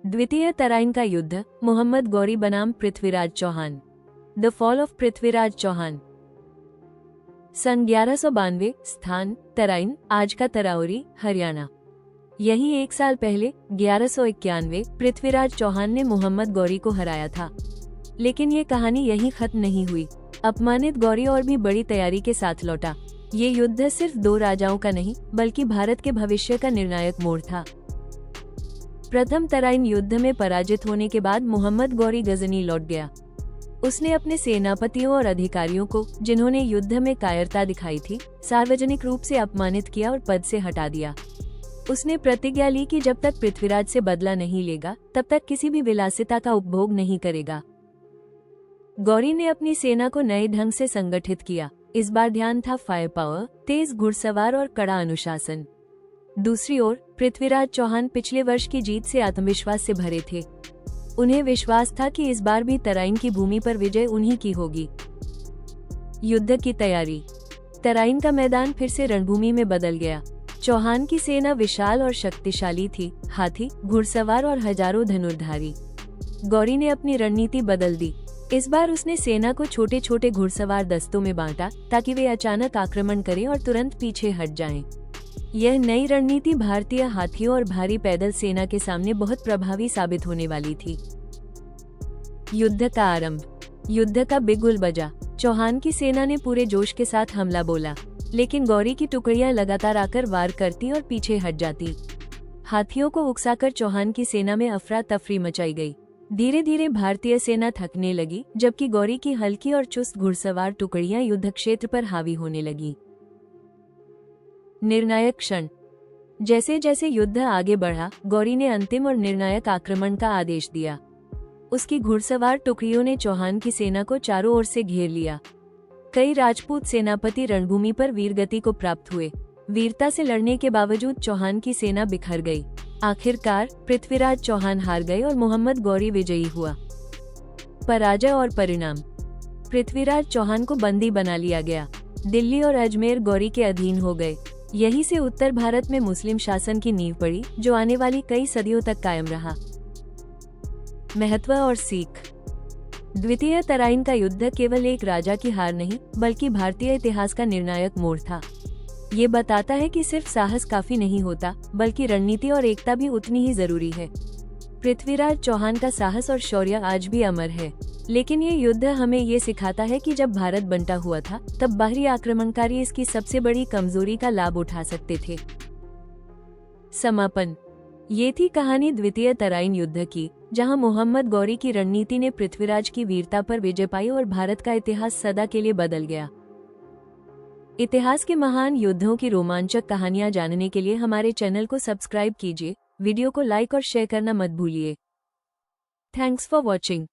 द्वितीय तराइन का युद्ध, मोहम्मद गौरी बनाम Prithviraj Chauhan. The fall of Prithviraj Chauhan. सन 1192, स्थान तराइन, आज का तराउरी, हरियाणा। यही एक साल पहले 1191 पृथ्वीराज चौहान ने मोहम्मद गौरी को हराया था। लेकिन ये कहानी यहीं खत्म नहीं हुई। अपमानित गौरी और भी बड़ी तैयारी के साथ लौटा। ये युद्ध सिर्फ दो राजाओं का नहीं, बल्कि भारत के भविष्य का निर्णायक मोड़ था। प्रथम तराइन युद्ध में पराजित होने के बाद मोहम्मद गौरी गजनी लौट गया। उसने अपने सेनापतियों और अधिकारियों को, जिन्होंने युद्ध में कायरता दिखाई थी, सार्वजनिक रूप से अपमानित किया और पद से हटा दिया। उसने प्रतिज्ञा ली कि जब तक पृथ्वीराज से बदला नहीं लेगा, तब तक किसी भी विलासिता का उपभोग नहीं करेगा। गौरी ने अपनी सेना को नए ढंग से संगठित किया। इस बार ध्यान था फायर पावर, तेज घुड़सवार और कड़ा अनुशासन। दूसरी ओर पृथ्वीराज चौहान पिछले वर्ष की जीत से आत्मविश्वास से भरे थे। उन्हें विश्वास था कि इस बार भी तराइन की भूमि पर विजय उन्हीं की होगी। युद्ध की तैयारी। तराइन का मैदान फिर से रणभूमि में बदल गया। चौहान की सेना विशाल और शक्तिशाली थी, हाथी, घुड़सवार और हजारों धनुर्धारी। गौरी ने अपनी रणनीति बदल दी। इस बार उसने सेना को छोटे छोटे घुड़सवार दस्तों में बांटा, ताकि वे अचानक आक्रमण करें और तुरंत पीछे हट जाएं। यह नई रणनीति भारतीय हाथियों और भारी पैदल सेना के सामने बहुत प्रभावी साबित होने वाली थी। युद्ध का आरंभ। युद्ध का बिगुल बजा। चौहान की सेना ने पूरे जोश के साथ हमला बोला, लेकिन गौरी की टुकड़ियां लगातार आकर वार करती और पीछे हट जाती। हाथियों को उकसाकर चौहान की सेना में अफरा तफरी मचाई गई। धीरे धीरे भारतीय सेना थकने लगी, जबकि गौरी की हल्की और चुस्त घुड़सवार टुकड़ियां युद्ध क्षेत्र पर हावी होने लगी। निर्णायक क्षण। जैसे जैसे युद्ध आगे बढ़ा, गौरी ने अंतिम और निर्णायक आक्रमण का आदेश दिया। उसकी घुड़सवार टुकड़ियों ने चौहान की सेना को चारों ओर से घेर लिया। कई राजपूत सेनापति रणभूमि पर वीरगति को प्राप्त हुए। वीरता से लड़ने के बावजूद चौहान की सेना बिखर गई। आखिरकार पृथ्वीराज चौहान हार गए और मोहम्मद गौरी विजयी हुआ। पराजय और परिणाम। पृथ्वीराज चौहान को बंदी बना लिया गया। दिल्ली और अजमेर गौरी के अधीन हो गए। यहीं से उत्तर भारत में मुस्लिम शासन की नींव पड़ी, जो आने वाली कई सदियों तक कायम रहा। महत्व और सीख। द्वितीय तराइन का युद्ध केवल एक राजा की हार नहीं, बल्कि भारतीय इतिहास का निर्णायक मोड़ था। ये बताता है कि सिर्फ साहस काफी नहीं होता, बल्कि रणनीति और एकता भी उतनी ही जरूरी है। पृथ्वीराज चौहान का साहस और शौर्य आज भी अमर है। लेकिन ये युद्ध हमें ये सिखाता है कि जब भारत बंटा हुआ था, तब बाहरी आक्रमणकारी इसकी सबसे बड़ी कमजोरी का लाभ उठा सकते थे। समापन। ये थी कहानी द्वितीय तराइन युद्ध की, जहां मोहम्मद गौरी की रणनीति ने पृथ्वीराज की वीरता पर विजय पाई और भारत का इतिहास सदा के लिए बदल गया। इतिहास के महान युद्धों की रोमांचक कहानियां जानने के लिए हमारे चैनल को सब्सक्राइब कीजिए। वीडियो को लाइक और शेयर करना मत भूलिए। Thanks for watching.